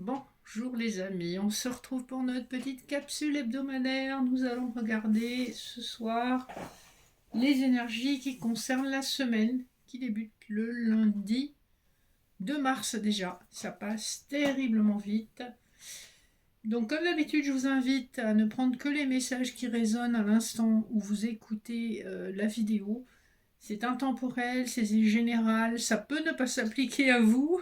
Bonjour les amis, on se retrouve pour notre petite capsule hebdomadaire. Nous allons regarder ce soir les énergies qui concernent la semaine qui débute le lundi 2 mars déjà. Ça passe terriblement vite. Donc comme d'habitude, je vous invite à ne prendre que les messages qui résonnent à l'instant où vous écoutez la vidéo. C'est intemporel, c'est général, ça peut ne pas s'appliquer à vous.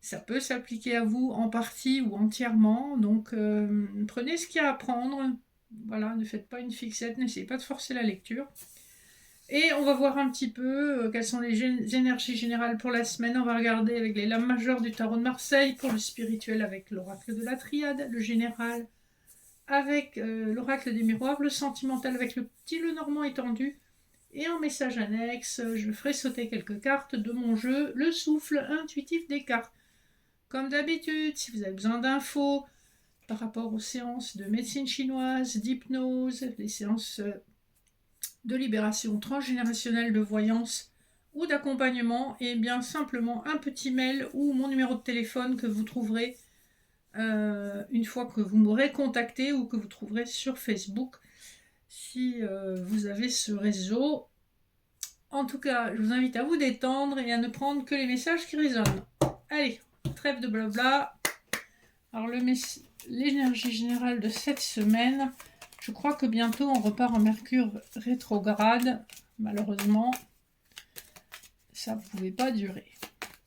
Ça peut s'appliquer à vous en partie ou entièrement, donc prenez ce qu'il y a à prendre. Voilà, ne faites pas une fixette, n'essayez pas de forcer la lecture. Et on va voir un petit peu quelles sont les énergies générales pour la semaine. On va regarder avec les lames majeures du tarot de Marseille, pour le spirituel avec l'oracle de la triade, le général avec l'oracle des miroirs, le sentimental avec le petit le normand étendu. Et en message annexe, je ferai sauter quelques cartes de mon jeu, le souffle intuitif des cartes. Comme d'habitude, si vous avez besoin d'infos par rapport aux séances de médecine chinoise, d'hypnose, les séances de libération transgénérationnelle de voyance ou d'accompagnement, et bien simplement un petit mail ou mon numéro de téléphone que vous trouverez une fois que vous m'aurez contacté ou que vous trouverez sur Facebook si vous avez ce réseau. En tout cas, je vous invite à vous détendre et à ne prendre que les messages qui résonnent. Allez, trêve de blabla. Alors l'énergie générale de cette semaine, je crois que bientôt on repart en Mercure rétrograde. Malheureusement, ça ne pouvait pas durer.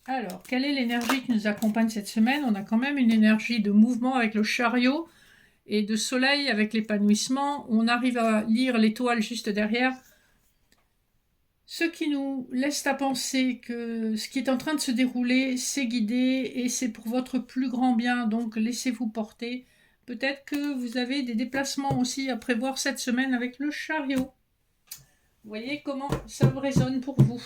Alors, quelle est l'énergie qui nous accompagne cette semaine? On a quand même une énergie de mouvement avec le chariot et de soleil avec l'épanouissement. On arrive à lire l'étoile juste derrière. Ce qui nous laisse à penser que ce qui est en train de se dérouler, c'est guidé et c'est pour votre plus grand bien, donc laissez-vous porter. Peut-être que vous avez des déplacements aussi à prévoir cette semaine avec le chariot. Vous voyez comment ça résonne pour vous.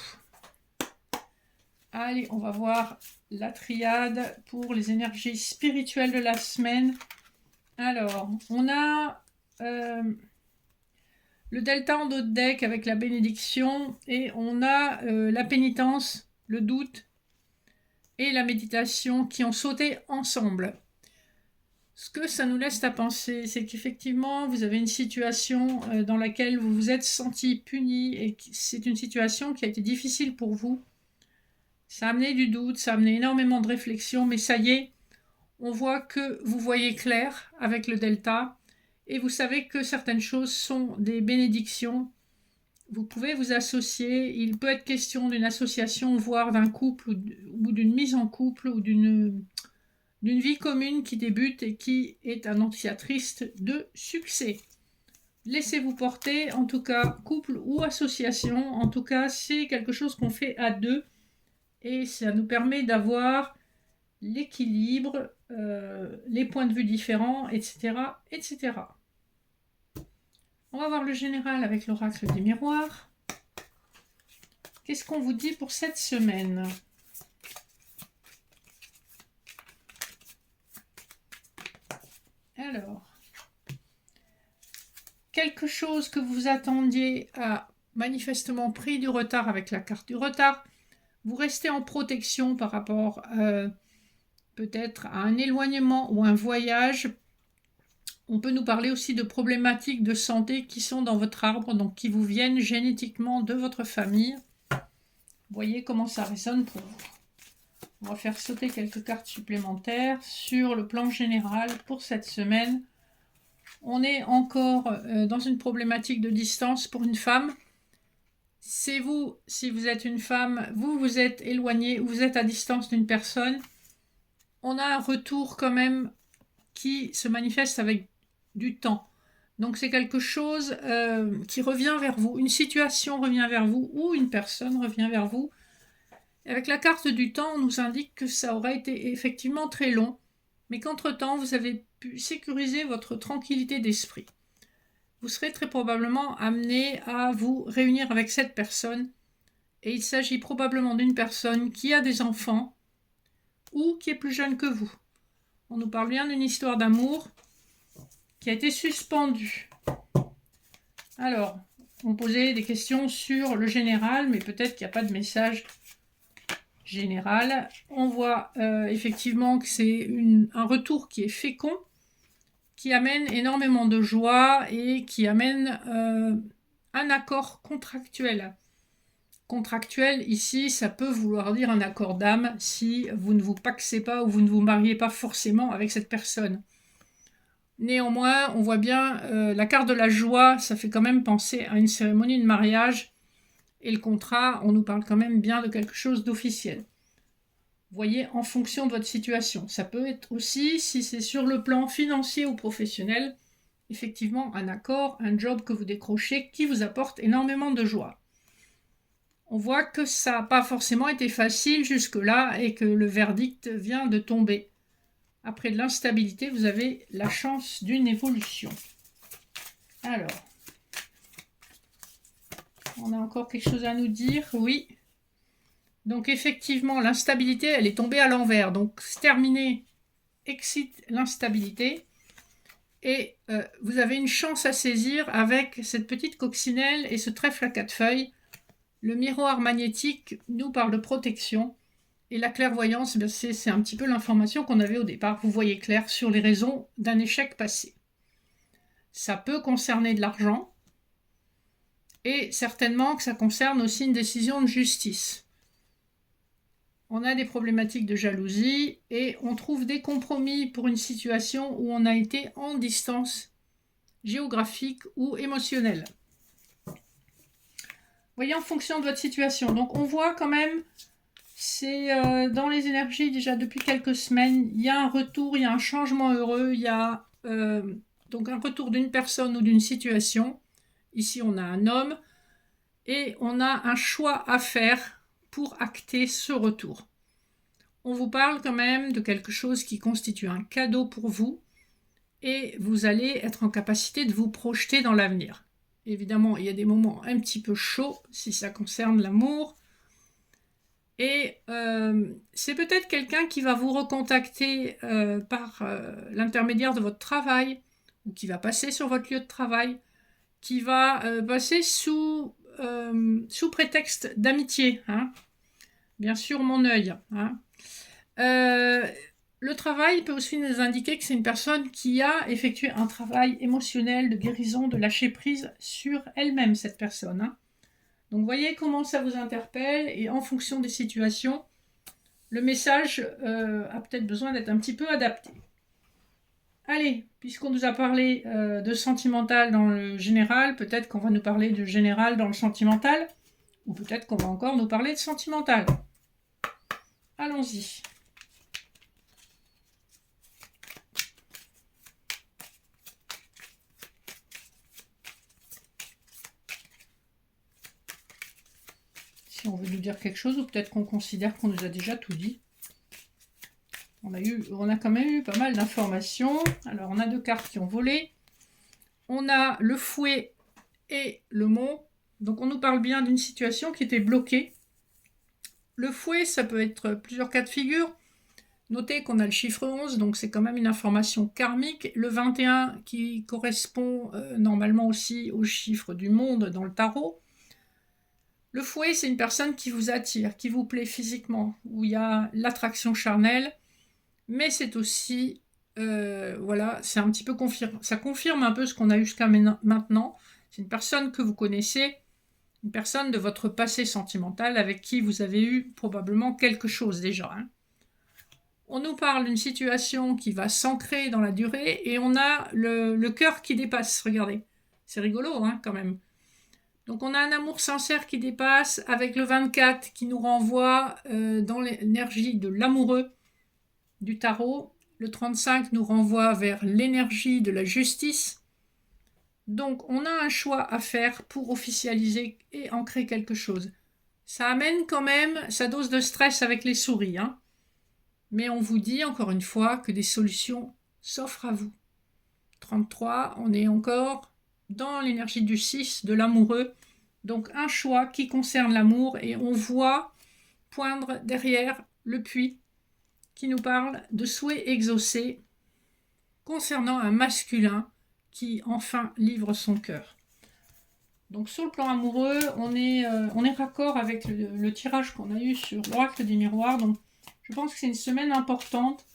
Allez, on va voir la triade pour les énergies spirituelles de la semaine. Alors, on a le delta en dos de deck avec la bénédiction, et on a la pénitence, le doute et la méditation qui ont sauté ensemble. Ce que ça nous laisse à penser, c'est qu'effectivement vous avez une situation dans laquelle vous vous êtes senti puni et c'est une situation qui a été difficile pour vous. Ça a amené du doute, ça a amené énormément de réflexion, mais ça y est, on voit que vous voyez clair avec le delta. Et vous savez que certaines choses sont des bénédictions. Vous pouvez vous associer. Il peut être question d'une association, voire d'un couple, ou d'une mise en couple, ou d'une vie commune qui débute et qui est annonciatrice de succès. Laissez-vous porter, en tout cas, couple ou association. En tout cas, c'est quelque chose qu'on fait à deux. Et ça nous permet d'avoir l'équilibre, les points de vue différents, etc., etc. On va voir le général avec l'oracle des miroirs. Qu'est-ce qu'on vous dit pour cette semaine? Alors, quelque chose que vous attendiez a manifestement pris du retard avec la carte du retard. Vous restez en protection par rapport peut-être à un éloignement ou un voyage. On peut nous parler aussi de problématiques de santé qui sont dans votre arbre, donc qui vous viennent génétiquement de votre famille. Voyez comment ça résonne pour vous. On va faire sauter quelques cartes supplémentaires sur le plan général pour cette semaine. On est encore dans une problématique de distance pour une femme. C'est vous, si vous êtes une femme, vous êtes éloigné ou vous êtes à distance d'une personne. On a un retour quand même qui se manifeste avec du temps. Donc c'est quelque chose qui revient vers vous. Une situation revient vers vous ou une personne revient vers vous. Avec la carte du temps, on nous indique que ça aurait été effectivement très long, mais qu'entre-temps, vous avez pu sécuriser votre tranquillité d'esprit. Vous serez très probablement amené à vous réunir avec cette personne, et il s'agit probablement d'une personne qui a des enfants ou qui est plus jeune que vous. On nous parle bien d'une histoire d'amour qui a été suspendue. Alors, on posait des questions sur le général, mais peut-être qu'il n'y a pas de message général. On voit effectivement que c'est un retour qui est fécond, qui amène énormément de joie et qui amène un accord contractuel. Contractuel, ici, ça peut vouloir dire un accord d'âme si vous ne vous pacsez pas ou vous ne vous mariez pas forcément avec cette personne. Néanmoins, on voit bien la carte de la joie, ça fait quand même penser à une cérémonie de mariage. Et le contrat, on nous parle quand même bien de quelque chose d'officiel. Voyez, en fonction de votre situation. Ça peut être aussi, si c'est sur le plan financier ou professionnel, effectivement un accord, un job que vous décrochez qui vous apporte énormément de joie. On voit que ça n'a pas forcément été facile jusque-là et que le verdict vient de tomber. Après de l'instabilité, vous avez la chance d'une évolution. Alors, on a encore quelque chose à nous dire? Oui. Donc effectivement, l'instabilité, elle est tombée à l'envers. Donc terminer excite l'instabilité. Et vous avez une chance à saisir avec cette petite coccinelle et ce trèfle à 4 feuilles. Le miroir magnétique nous parle de protection. Et la clairvoyance, c'est un petit peu l'information qu'on avait au départ. Vous voyez clair sur les raisons d'un échec passé. Ça peut concerner de l'argent. Et certainement que ça concerne aussi une décision de justice. On a des problématiques de jalousie et on trouve des compromis pour une situation où on a été en distance géographique ou émotionnelle. Voyez en fonction de votre situation. Donc on voit quand même, c'est dans les énergies déjà depuis quelques semaines, il y a un retour, il y a un changement heureux, il y a donc un retour d'une personne ou d'une situation. Ici on a un homme et on a un choix à faire pour acter ce retour. On vous parle quand même de quelque chose qui constitue un cadeau pour vous et vous allez être en capacité de vous projeter dans l'avenir. Évidemment, il y a des moments un petit peu chauds si ça concerne l'amour. Et c'est peut-être quelqu'un qui va vous recontacter par l'intermédiaire de votre travail ou qui va passer sur votre lieu de travail, qui va passer sous prétexte d'amitié. Hein. Bien sûr, mon œil. Hein. Le travail peut aussi nous indiquer que c'est une personne qui a effectué un travail émotionnel de guérison, de lâcher prise sur elle-même, cette personne. Hein. Donc voyez comment ça vous interpelle et en fonction des situations, le message a peut-être besoin d'être un petit peu adapté. Allez, puisqu'on nous a parlé de sentimental dans le général, peut-être qu'on va nous parler de général dans le sentimental, ou peut-être qu'on va encore nous parler de sentimental. Allons-y. Si on veut nous dire quelque chose, ou peut-être qu'on considère qu'on nous a déjà tout dit. On a quand même eu pas mal d'informations. Alors, on a 2 cartes qui ont volé. On a le fouet et le mont. Donc, on nous parle bien d'une situation qui était bloquée. Le fouet, ça peut être plusieurs cas de figure. Notez qu'on a le chiffre 11, donc c'est quand même une information karmique. Le 21 qui correspond normalement aussi au chiffre du monde dans le tarot. Le fouet, c'est une personne qui vous attire, qui vous plaît physiquement, où il y a l'attraction charnelle, mais c'est aussi, voilà, c'est un petit peu ça confirme un peu ce qu'on a eu jusqu'à maintenant. C'est une personne que vous connaissez, une personne de votre passé sentimental avec qui vous avez eu probablement quelque chose déjà. Hein. On nous parle d'une situation qui va s'ancrer dans la durée et on a le cœur qui dépasse, regardez. C'est rigolo, hein, quand même. Donc on a un amour sincère qui dépasse avec le 24 qui nous renvoie dans l'énergie de l'amoureux du tarot. Le 35 nous renvoie vers l'énergie de la justice. Donc on a un choix à faire pour officialiser et ancrer quelque chose. Ça amène quand même sa dose de stress avec les souris. Hein. Mais on vous dit encore une fois que des solutions s'offrent à vous. 33, on est encore dans l'énergie du 6, de l'amoureux. Donc un choix qui concerne l'amour et on voit poindre derrière le puits qui nous parle de souhaits exaucés concernant un masculin qui enfin livre son cœur. Donc sur le plan amoureux, on est raccord avec le tirage qu'on a eu sur l'oracle des miroirs. Donc je pense que c'est une semaine importante.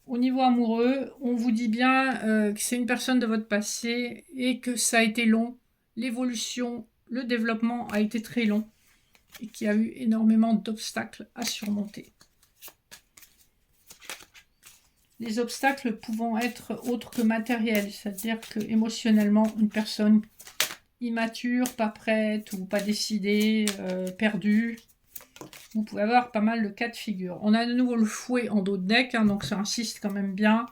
Au niveau amoureux, on vous dit bien que c'est une personne de votre passé et que ça a été long. L'évolution, le développement a été très long et qu'il y a eu énormément d'obstacles à surmonter. Les obstacles pouvant être autres que matériels, c'est-à-dire que émotionnellement, une personne immature, pas prête ou pas décidée, perdue. Vous pouvez avoir pas mal de cas de figure. On a de nouveau le fouet en dos de deck, hein, donc ça insiste quand même bien.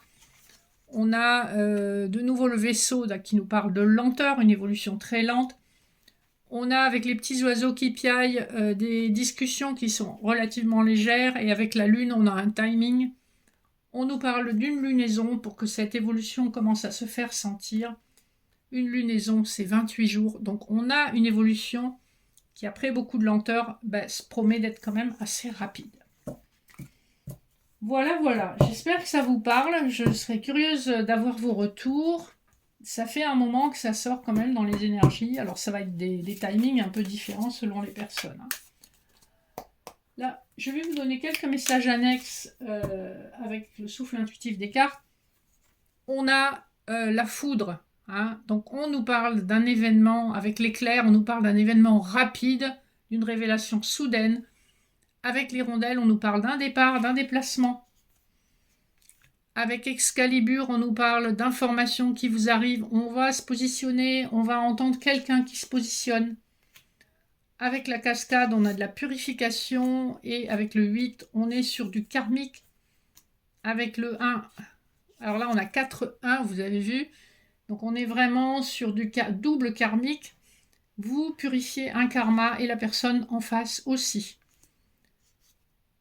On a de nouveau le vaisseau là, qui nous parle de lenteur, une évolution très lente. On a avec les petits oiseaux qui piaillent des discussions qui sont relativement légères, et avec la lune, on a un timing. On nous parle d'une lunaison pour que cette évolution commence à se faire sentir. Une lunaison, c'est 28 jours, donc on a une évolution qui, après beaucoup de lenteur, se promet d'être quand même assez rapide. Voilà, j'espère que ça vous parle. Je serais curieuse d'avoir vos retours. Ça fait un moment que ça sort quand même dans les énergies. Alors ça va être des timings un peu différents selon les personnes. Là, je vais vous donner quelques messages annexes avec le souffle intuitif des cartes. On a la foudre. Hein, donc on nous parle d'un événement, avec l'éclair, on nous parle d'un événement rapide, d'une révélation soudaine. Avec l'hirondelle, on nous parle d'un départ, d'un déplacement. Avec Excalibur, on nous parle d'informations qui vous arrivent. On va se positionner, on va entendre quelqu'un qui se positionne. Avec la cascade, on a de la purification. Et avec le 8, on est sur du karmique. Avec le 1, alors là, on a 4 1, vous avez vu. Donc on est vraiment sur du double karmique. Vous purifiez un karma et la personne en face aussi.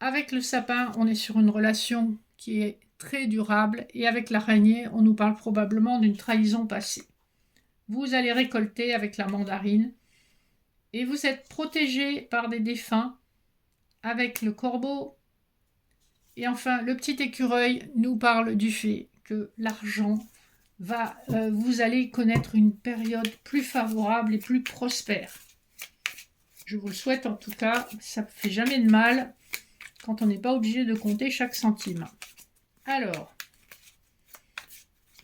Avec le sapin, on est sur une relation qui est très durable. Et avec l'araignée, on nous parle probablement d'une trahison passée. Vous allez récolter avec la mandarine. Et vous êtes protégé par des défunts avec le corbeau. Et enfin, le petit écureuil nous parle du fait que l'argent vous allez connaître une période plus favorable et plus prospère. Je vous le souhaite en tout cas, ça ne fait jamais de mal quand on n'est pas obligé de compter chaque centime. Alors,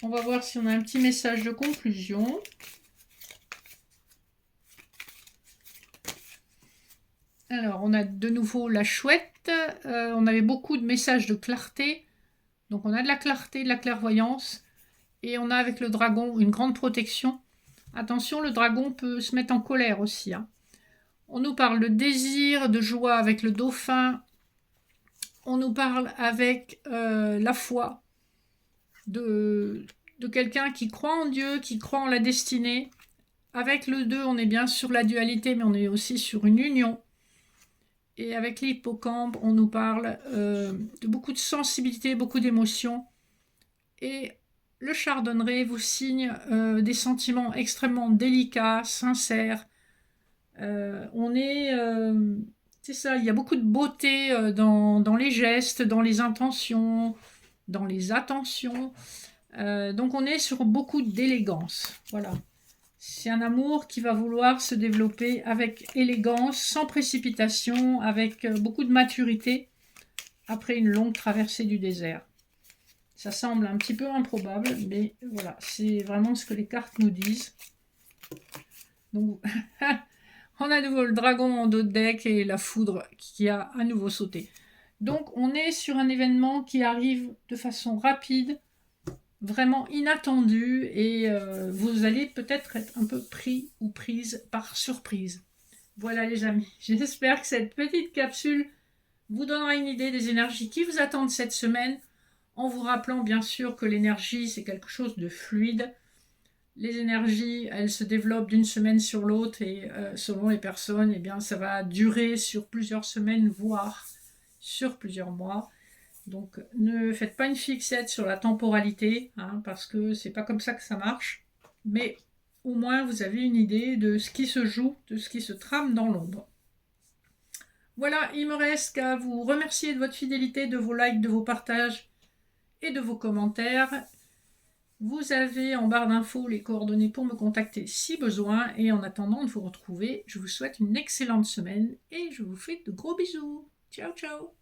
on va voir si on a un petit message de conclusion. Alors, on a de nouveau la chouette. On avait beaucoup de messages de clarté. Donc, on a de la clarté, de la clairvoyance. Et on a avec le dragon une grande protection. Attention, le dragon peut se mettre en colère aussi. Hein. On nous parle de désir, de joie avec le dauphin. On nous parle avec la foi de quelqu'un qui croit en Dieu, qui croit en la destinée. Avec le 2, on est bien sur la dualité, mais on est aussi sur une union. Et avec l'hippocampe, on nous parle de beaucoup de sensibilité, beaucoup d'émotions. Et le chardonneret vous signe des sentiments extrêmement délicats, sincères. C'est ça, il y a beaucoup de beauté dans les gestes, dans les intentions, dans les attentions. Donc on est sur beaucoup d'élégance. Voilà. C'est un amour qui va vouloir se développer avec élégance, sans précipitation, avec beaucoup de maturité, après une longue traversée du désert. Ça semble un petit peu improbable, mais voilà, c'est vraiment ce que les cartes nous disent. Donc, on a de nouveau le dragon en dos de deck et la foudre qui a à nouveau sauté. Donc, on est sur un événement qui arrive de façon rapide, vraiment inattendu, et vous allez peut-être être un peu pris ou prise par surprise. Voilà les amis, j'espère que cette petite capsule vous donnera une idée des énergies qui vous attendent cette semaine, en vous rappelant bien sûr que l'énergie c'est quelque chose de fluide. Les énergies, elles se développent d'une semaine sur l'autre et selon les personnes, eh bien, ça va durer sur plusieurs semaines, voire sur plusieurs mois. Donc ne faites pas une fixette sur la temporalité, hein, parce que c'est pas comme ça que ça marche. Mais au moins vous avez une idée de ce qui se joue, de ce qui se trame dans l'ombre. Voilà, il me reste qu'à vous remercier de votre fidélité, de vos likes, de vos partages et de vos commentaires. Vous avez en barre d'infos les coordonnées pour me contacter si besoin. Et en attendant de vous retrouver, je vous souhaite une excellente semaine et je vous fais de gros bisous. Ciao, ciao!